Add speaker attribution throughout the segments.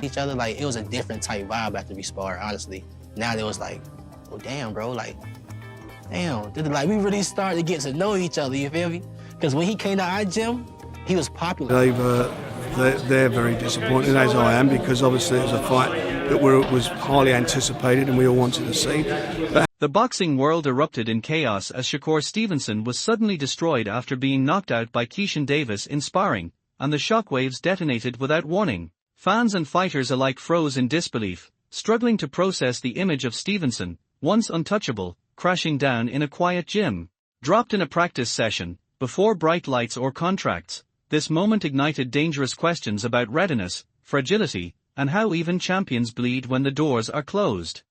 Speaker 1: each other. Like, it was a different type vibe after we sparred, honestly. Now it was like, oh, damn, bro, like, damn. Like, we really started to get to know each other, you feel me? Because when he came to our gym, he was popular.
Speaker 2: They're very disappointed, as I am, because obviously it was a fight that was highly anticipated and we all wanted to see.
Speaker 3: The boxing world erupted in chaos as Shakur Stevenson was suddenly destroyed after being knocked out by Keyshawn Davis in sparring, and the shockwaves detonated without warning. Fans and fighters alike froze in disbelief, struggling to process the image of Stevenson, once untouchable, crashing down in a quiet gym. Dropped in a practice session, before bright lights or contracts, this moment ignited dangerous questions about readiness, fragility, and how even champions bleed when the doors are closed.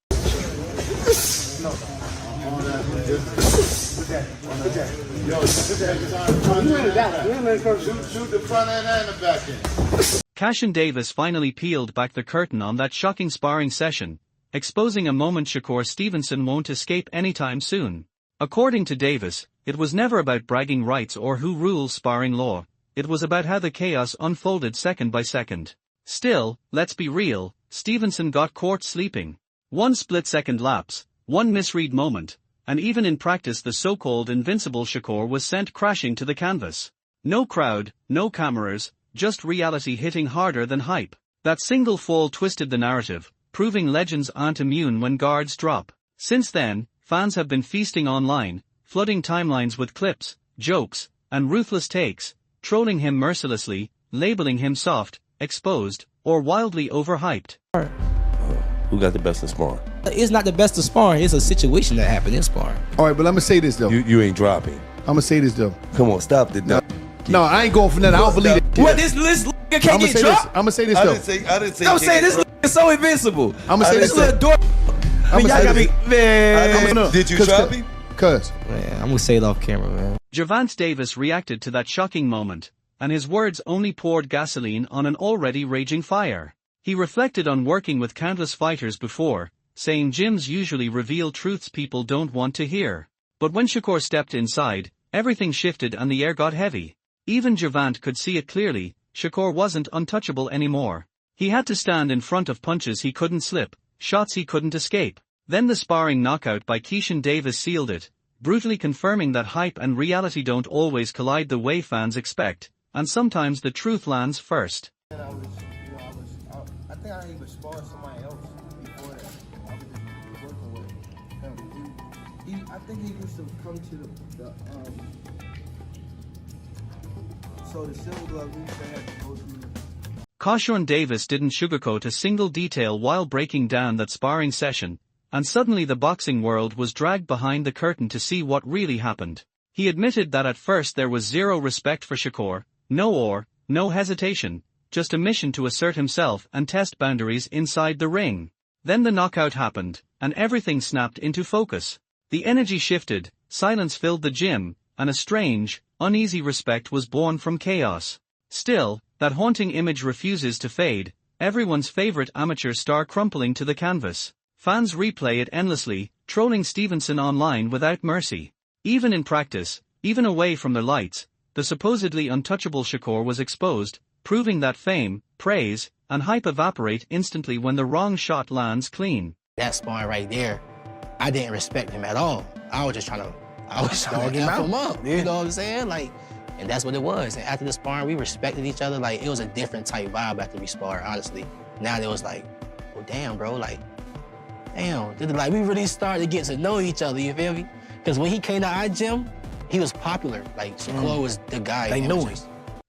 Speaker 3: Keyshawn Davis finally peeled back the curtain on that shocking sparring session, exposing a moment Shakur Stevenson won't escape anytime soon. According to Davis, it was never about bragging rights or who rules sparring law. It was about how the chaos unfolded second by second. Still, let's be real, Stevenson got caught sleeping. One split-second lapse, one misread moment, and even in practice the so-called invincible Shakur was sent crashing to the canvas. No crowd, no cameras, just reality hitting harder than hype. That single fall twisted the narrative, proving legends aren't immune when guards drop. Since then, fans have been feasting online, flooding timelines with clips, jokes, and ruthless takes, trolling him mercilessly, labeling him soft, exposed, or wildly overhyped.
Speaker 4: Who got the best in sparring?
Speaker 1: It's not the best of sparring, it's a situation that happened in sparring.
Speaker 5: All right, but I'm gonna say this though.
Speaker 4: You ain't dropping.
Speaker 5: I'm gonna say this though.
Speaker 4: Come on, stop it.
Speaker 5: No, I ain't going for nothing. I don't believe it.
Speaker 6: What, this nigga can't get dropped?
Speaker 5: I'm gonna say this though.
Speaker 4: I didn't say.
Speaker 6: I'm saying this nigga is so invincible.
Speaker 5: I'm gonna say this
Speaker 6: little
Speaker 5: though.
Speaker 6: door. Man, y'all got me, man.
Speaker 4: Did you drop him?
Speaker 5: Cuz.
Speaker 1: Man, I'm gonna say it off camera, man.
Speaker 3: Gervonta Davis reacted to that shocking moment, and his words only poured gasoline on an already raging fire. He reflected on working with countless fighters before, saying gyms usually reveal truths people don't want to hear. But when Shakur stepped inside, everything shifted and the air got heavy. Even Gervonta could see it clearly, Shakur wasn't untouchable anymore. He had to stand in front of punches he couldn't slip, shots he couldn't escape. Then the sparring knockout by Keyshawn Davis sealed it, brutally confirming that hype and reality don't always collide the way fans expect, and sometimes the truth lands first.
Speaker 7: I think I even sparred somebody else before that. I was just working with him. I think he used to come to the so the silver glove used to have to go through.
Speaker 3: Keyshawn Davis didn't sugarcoat a single detail while breaking down that sparring session, and suddenly the boxing world was dragged behind the curtain to see what really happened. He admitted that at first there was zero respect for Shakur, no hesitation, just a mission to assert himself and test boundaries inside the ring. Then the knockout happened, and everything snapped into focus. The energy shifted, silence filled the gym, and a strange, uneasy respect was born from chaos. Still, that haunting image refuses to fade, everyone's favorite amateur star crumpling to the canvas. Fans replay it endlessly, trolling Stevenson online without mercy. Even in practice, even away from the lights, the supposedly untouchable Shakur was exposed, proving that fame, praise, and hype evaporate instantly when the wrong shot lands clean.
Speaker 1: That sparring right there, I didn't respect him at all. I was just trying to dog him up. You know what I'm saying? Like, and that's what it was. And after the sparring, we respected each other. Like, it was a different type vibe after we sparred, honestly. Now it was like, oh, damn, bro, like, damn. Like, we really started to get to know each other, you feel me? Because when he came to our gym, he was popular. Like, Shakur was the guy.
Speaker 6: They knew him.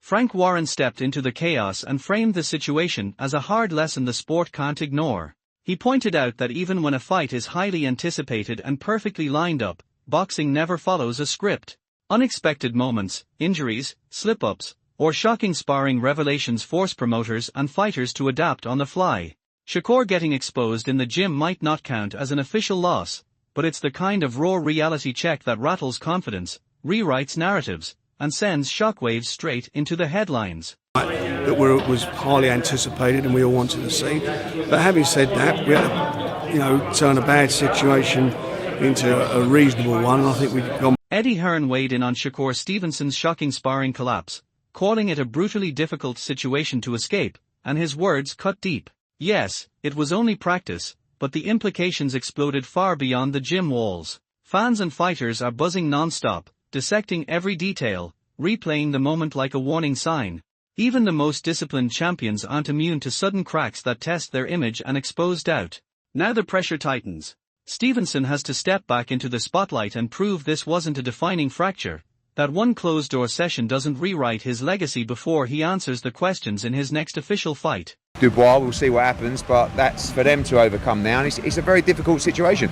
Speaker 3: Frank Warren stepped into the chaos and framed the situation as a hard lesson the sport can't ignore. He pointed out that even when a fight is highly anticipated and perfectly lined up, boxing never follows a script. Unexpected moments, injuries, slip-ups, or shocking sparring revelations force promoters and fighters to adapt on the fly. Shakur getting exposed in the gym might not count as an official loss, but it's the kind of raw reality check that rattles confidence, rewrites narratives, and sends shockwaves straight into the headlines.
Speaker 2: That was highly anticipated and we all wanted to see. But having said that, we had to, turn a bad situation into a reasonable one, and I think we've gone.
Speaker 3: Eddie Hearn weighed in on Shakur Stevenson's shocking sparring collapse, calling it a brutally difficult situation to escape, and his words cut deep. Yes, it was only practice, but the implications exploded far beyond the gym walls. Fans and fighters are buzzing non-stop, dissecting every detail, replaying the moment like a warning sign. Even the most disciplined champions aren't immune to sudden cracks that test their image and expose doubt. Now the pressure tightens. Stevenson has to step back into the spotlight and prove this wasn't a defining fracture, that one closed-door session doesn't rewrite his legacy before he answers the questions in his next official fight.
Speaker 8: Dubois, we'll see what happens, but that's for them to overcome now, and it's a very difficult situation.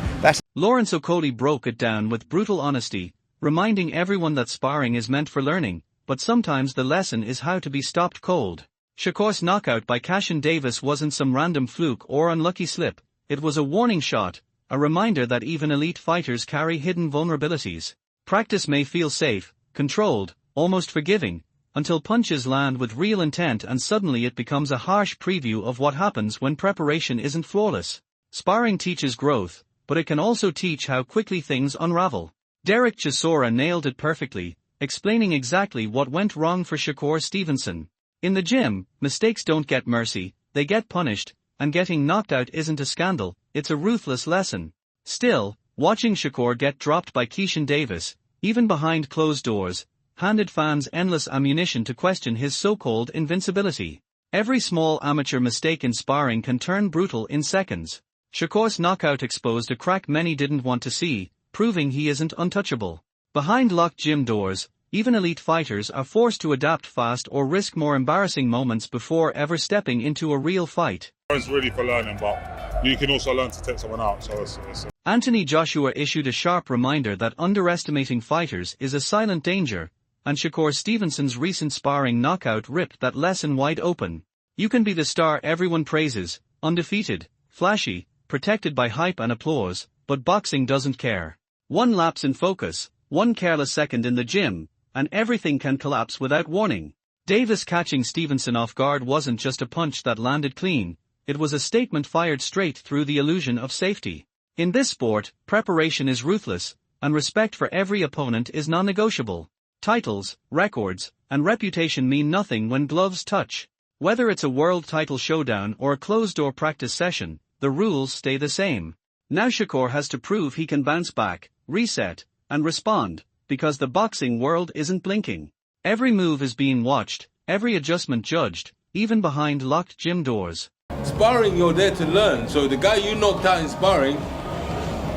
Speaker 3: Lawrence Okoli broke it down with brutal honesty, reminding everyone that sparring is meant for learning, but sometimes the lesson is how to be stopped cold. Shakur's knockout by Keyshawn Davis wasn't some random fluke or unlucky slip, it was a warning shot, a reminder that even elite fighters carry hidden vulnerabilities. Practice may feel safe, controlled, almost forgiving, until punches land with real intent and suddenly it becomes a harsh preview of what happens when preparation isn't flawless. Sparring teaches growth, but it can also teach how quickly things unravel. Derek Chisora nailed it perfectly, explaining exactly what went wrong for Shakur Stevenson. In the gym, mistakes don't get mercy, they get punished, and getting knocked out isn't a scandal, it's a ruthless lesson. Still, watching Shakur get dropped by Keyshawn Davis, even behind closed doors, handed fans endless ammunition to question his so-called invincibility. Every small amateur mistake in sparring can turn brutal in seconds. Shakur's knockout exposed a crack many didn't want to see, proving he isn't untouchable. Behind locked gym doors, even elite fighters are forced to adapt fast or risk more embarrassing moments before ever stepping into a real fight.
Speaker 9: It's really for learning, but you can also learn to take someone out, so it's
Speaker 3: Anthony Joshua issued a sharp reminder that underestimating fighters is a silent danger, and Shakur Stevenson's recent sparring knockout ripped that lesson wide open. You can be the star everyone praises, undefeated, flashy, protected by hype and applause, but boxing doesn't care. One lapse in focus, one careless second in the gym, and everything can collapse without warning. Davis catching Stevenson off guard wasn't just a punch that landed clean, it was a statement fired straight through the illusion of safety. In this sport, preparation is ruthless, and respect for every opponent is non-negotiable. Titles, records, and reputation mean nothing when gloves touch. Whether it's a world title showdown or a closed-door practice session, the rules stay the same. Now Shakur has to prove he can bounce back, reset, and respond, because the boxing world isn't blinking. Every move is being watched, every adjustment judged, even behind locked gym doors.
Speaker 10: Sparring, you're there to learn. So the guy you knocked out in sparring,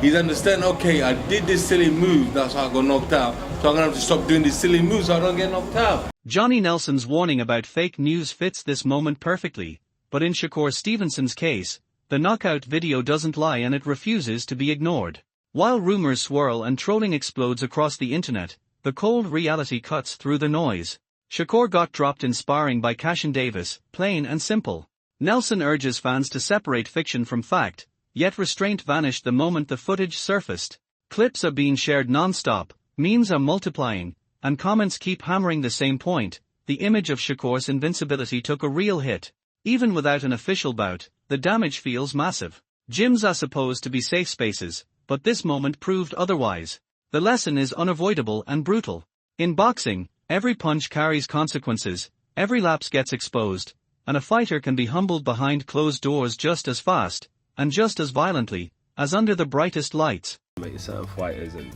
Speaker 10: he's understanding, okay, I did this silly move, that's how I got knocked out. So I'm going to have to stop doing these silly moves so I don't get knocked out.
Speaker 3: Johnny Nelson's warning about fake news fits this moment perfectly, but in Shakur Stevenson's case, the knockout video doesn't lie and it refuses to be ignored. While rumors swirl and trolling explodes across the internet, the cold reality cuts through the noise. Shakur got dropped in sparring by Keyshawn Davis, plain and simple. Nelson urges fans to separate fiction from fact, yet restraint vanished the moment the footage surfaced. Clips are being shared non-stop, memes are multiplying, and comments keep hammering the same point. The image of Shakur's invincibility took a real hit. Even without an official bout, the damage feels massive. Gyms are supposed to be safe spaces, but this moment proved otherwise. The lesson is unavoidable and brutal. In boxing, every punch carries consequences, every lapse gets exposed, and a fighter can be humbled behind closed doors just as fast, and just as violently, as under the brightest lights.
Speaker 11: Certain fighters and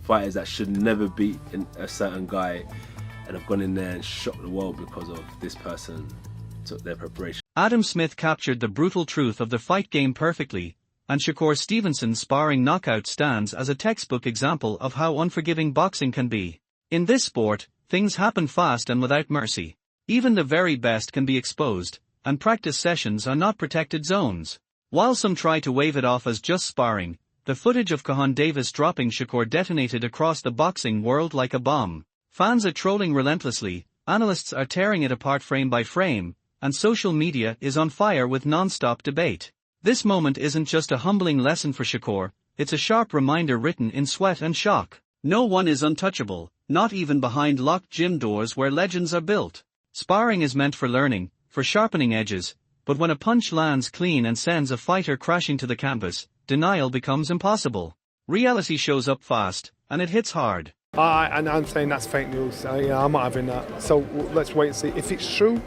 Speaker 11: fighters that should never beat a certain guy and have gone in there and shocked the world because of this person took their preparation.
Speaker 3: Adam Smith captured the brutal truth of the fight game perfectly, and Shakur Stevenson's sparring knockout stands as a textbook example of how unforgiving boxing can be. In this sport, things happen fast and without mercy. Even the very best can be exposed, and practice sessions are not protected zones. While some try to wave it off as just sparring, the footage of Keyshawn Davis dropping Shakur detonated across the boxing world like a bomb. Fans are trolling relentlessly, analysts are tearing it apart frame by frame, and social media is on fire with non-stop debate. This moment isn't just a humbling lesson for Shakur, it's a sharp reminder written in sweat and shock. No one is untouchable, not even behind locked gym doors where legends are built. Sparring is meant for learning, for sharpening edges, but when a punch lands clean and sends a fighter crashing to the canvas, denial becomes impossible. Reality shows up fast, and it hits hard.
Speaker 12: And I'm saying that's fake news. I'm not having that. So let's wait and see. If it's true,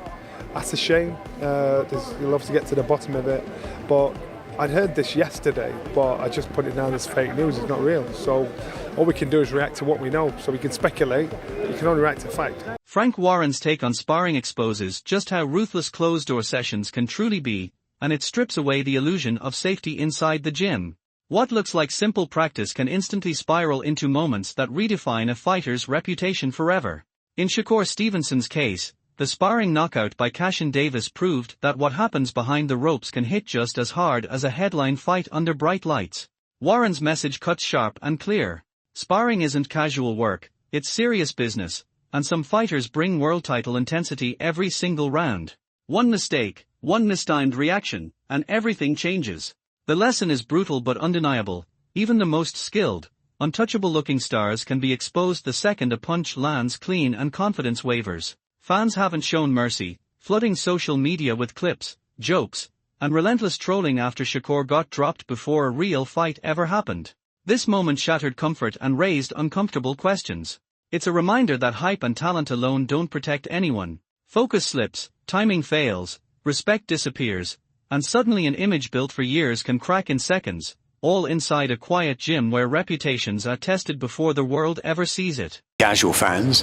Speaker 12: That's a shame. You'll obviously get to the bottom of it. But I'd heard this yesterday, but I just put it down as fake news. It's not real. So all we can do is react to what we know. So we can speculate. You can only react to fact.
Speaker 3: Frank Warren's take on sparring exposes just how ruthless closed-door sessions can truly be, and it strips away the illusion of safety inside the gym. What looks like simple practice can instantly spiral into moments that redefine a fighter's reputation forever. In Shakur Stevenson's case, the sparring knockout by Keyshawn Davis proved that what happens behind the ropes can hit just as hard as a headline fight under bright lights. Warren's message cuts sharp and clear. Sparring isn't casual work, it's serious business, and some fighters bring world title intensity every single round. One mistake, one mistimed reaction, and everything changes. The lesson is brutal but undeniable. Even the most skilled, untouchable-looking stars can be exposed the second a punch lands clean and confidence wavers. Fans haven't shown mercy, flooding social media with clips, jokes, and relentless trolling after Shakur got dropped before a real fight ever happened. This moment shattered comfort and raised uncomfortable questions. It's a reminder that hype and talent alone don't protect anyone. Focus slips, timing fails, respect disappears, and suddenly an image built for years can crack in seconds, all inside a quiet gym where reputations are tested before the world ever sees it.
Speaker 13: Casual fans,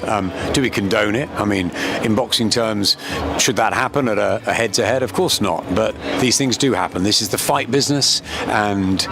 Speaker 13: do we condone it? I mean, in boxing terms, should that happen at a head-to-head? Of course not, but these things do happen. This is the fight business, and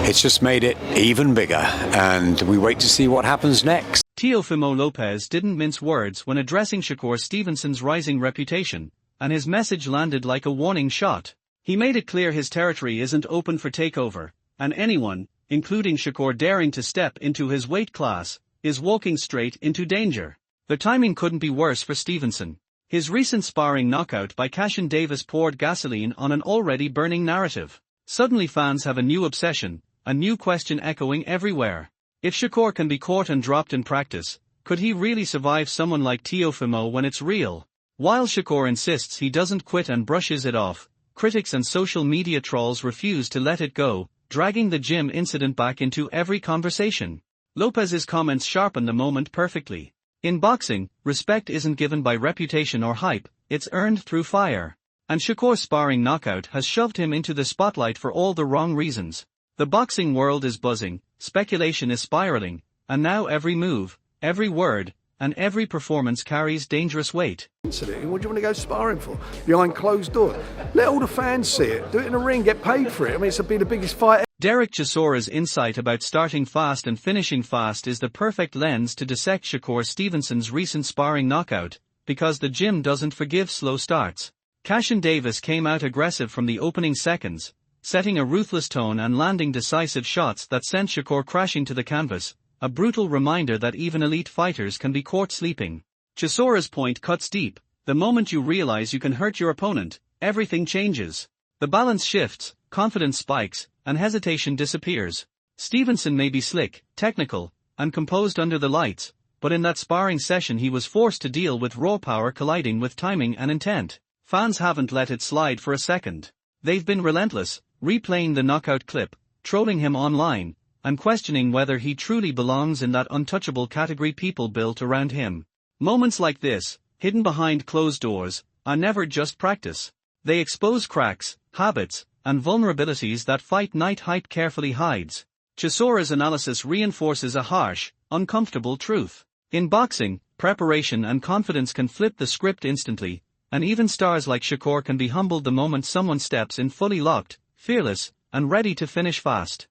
Speaker 13: it's just made it even bigger, and we wait to see what happens next.
Speaker 3: Teofimo Lopez didn't mince words when addressing Shakur Stevenson's rising reputation, and his message landed like a warning shot. He made it clear his territory isn't open for takeover, and anyone, including Shakur daring to step into his weight class, is walking straight into danger. The timing couldn't be worse for Stevenson. His recent sparring knockout by Keyshawn Davis poured gasoline on an already burning narrative. Suddenly fans have a new obsession, a new question echoing everywhere. If Shakur can be caught and dropped in practice, could he really survive someone like Teofimo when it's real? While Shakur insists he doesn't quit and brushes it off, critics and social media trolls refuse to let it go, dragging the gym incident back into every conversation. Lopez's comments sharpen the moment perfectly. In boxing, respect isn't given by reputation or hype, it's earned through fire. And Shakur's sparring knockout has shoved him into the spotlight for all the wrong reasons. The boxing world is buzzing, speculation is spiraling, and now every move, every word, and every performance carries dangerous weight.
Speaker 2: What do you want to go sparring for? Behind closed doors. Let all the fans see it. Do it in a ring, get paid for it. I mean, it's be the biggest fight.
Speaker 3: Derek Chisora's insight about starting fast and finishing fast is the perfect lens to dissect Shakur Stevenson's recent sparring knockout, because the gym doesn't forgive slow starts. Keyshawn Davis came out aggressive from the opening seconds, setting a ruthless tone and landing decisive shots that sent Shakur crashing to the canvas, a brutal reminder that even elite fighters can be caught sleeping. Chisora's point cuts deep. The moment you realize you can hurt your opponent, everything changes. The balance shifts, confidence spikes, and hesitation disappears. Stevenson may be slick, technical, and composed under the lights, but in that sparring session he was forced to deal with raw power colliding with timing and intent. Fans haven't let it slide for a second. They've been relentless, replaying the knockout clip, trolling him online, and questioning whether he truly belongs in that untouchable category people built around him. Moments like this, hidden behind closed doors, are never just practice. They expose cracks, habits, and vulnerabilities that Fight Night hype carefully hides. Chisora's analysis reinforces a harsh, uncomfortable truth. In boxing, preparation and confidence can flip the script instantly, and even stars like Shakur can be humbled the moment someone steps in fully locked, fearless, and ready to finish fast.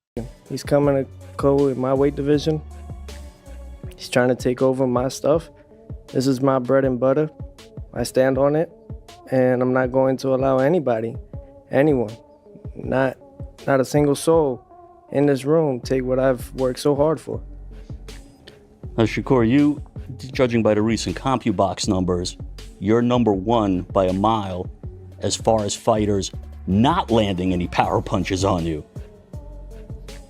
Speaker 14: He's coming to go with my weight division. He's trying to take over my stuff. This is my bread and butter. I stand on it, and I'm not going to allow anybody, anyone, not a single soul in this room take what I've worked so hard for.
Speaker 15: Shakur, you, judging by the recent CompuBox numbers, you're number one by a mile as far as fighters not landing any power punches on you.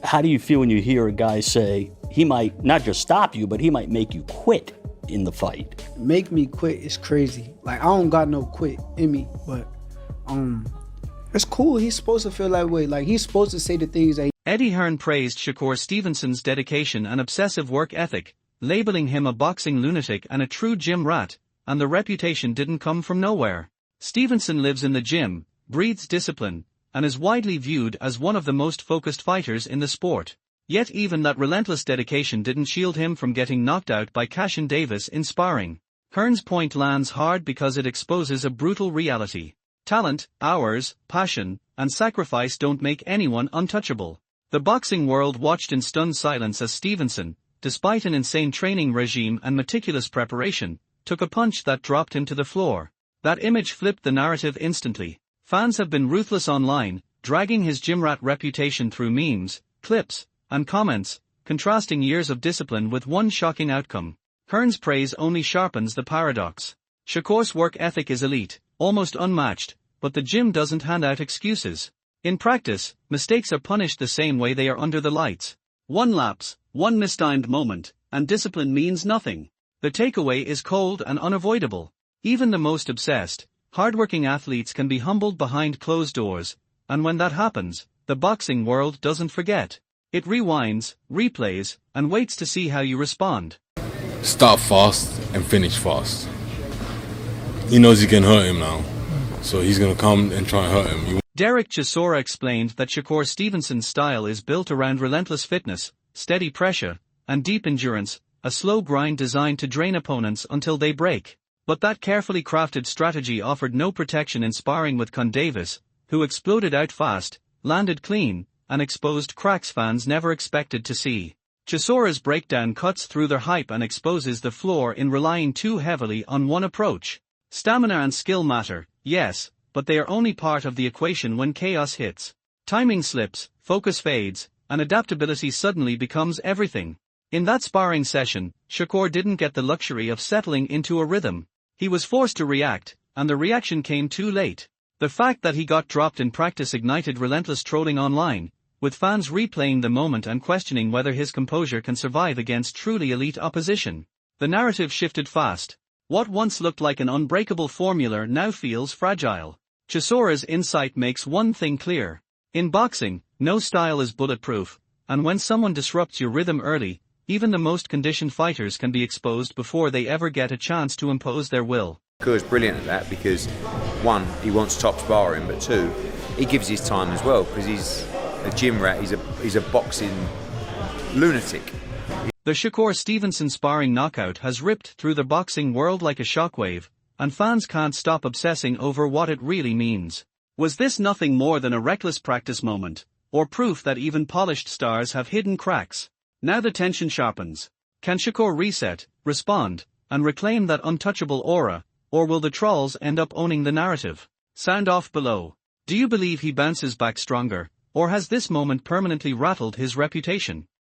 Speaker 15: How do you feel when you hear a guy say he might not just stop you, but he might make you quit in the fight?
Speaker 16: Make me quit is crazy. Like, I don't got no quit in me, but it's cool. He's supposed to feel that way. Like, he's supposed to say the things that
Speaker 3: Eddie Hearn praised Shakur Stevenson's dedication and obsessive work ethic, labeling him a boxing lunatic and a true gym rat, and the reputation didn't come from nowhere. Stevenson lives in the gym, breathes discipline, and is widely viewed as one of the most focused fighters in the sport. Yet even that relentless dedication didn't shield him from getting knocked out by Keyshawn Davis in sparring. Hearn's point lands hard because it exposes a brutal reality. Talent, hours, passion, and sacrifice don't make anyone untouchable. The boxing world watched in stunned silence as Stevenson, despite an insane training regime and meticulous preparation, took a punch that dropped him to the floor. That image flipped the narrative instantly. Fans have been ruthless online, dragging his gym rat reputation through memes, clips, and comments, contrasting years of discipline with one shocking outcome. Hearn's praise only sharpens the paradox. Shakur's work ethic is elite, almost unmatched, but the gym doesn't hand out excuses. In practice, mistakes are punished the same way they are under the lights. One lapse, one mistimed moment, and discipline means nothing. The takeaway is cold and unavoidable. Even the most obsessed, hardworking athletes can be humbled behind closed doors, and when that happens, the boxing world doesn't forget. It rewinds, replays, and waits to see how you respond.
Speaker 10: Start fast and finish fast. He knows he can hurt him now, so he's going to come and try and hurt him.
Speaker 3: Derek Chisora explained that Shakur Stevenson's style is built around relentless fitness, steady pressure, and deep endurance, a slow grind designed to drain opponents until they break. But that carefully crafted strategy offered no protection in sparring with Keyshawn Davis, who exploded out fast, landed clean, and exposed cracks fans never expected to see. Chisora's breakdown cuts through their hype and exposes the flaw in relying too heavily on one approach. Stamina and skill matter, yes, but they are only part of the equation when chaos hits. Timing slips, focus fades, and adaptability suddenly becomes everything. In that sparring session, Shakur didn't get the luxury of settling into a rhythm. He was forced to react, and the reaction came too late. The fact that he got dropped in practice ignited relentless trolling online, with fans replaying the moment and questioning whether his composure can survive against truly elite opposition. The narrative shifted fast. What once looked like an unbreakable formula now feels fragile. Chisora's insight makes one thing clear. In boxing, no style is bulletproof, and when someone disrupts your rhythm early, even the most conditioned fighters can be exposed before they ever get a chance to impose their will.
Speaker 8: Shakur's brilliant at that because, one, he wants top sparring, but two, he gives his time as well because he's a gym rat, he's a boxing lunatic.
Speaker 3: The Shakur Stevenson sparring knockout has ripped through the boxing world like a shockwave, and fans can't stop obsessing over what it really means. Was this nothing more than a reckless practice moment, or proof that even polished stars have hidden cracks? Now the tension sharpens. Can Shakur reset, respond, and reclaim that untouchable aura, or will the trolls end up owning the narrative? Sound off below. Do you believe he bounces back stronger, or has this moment permanently rattled his reputation?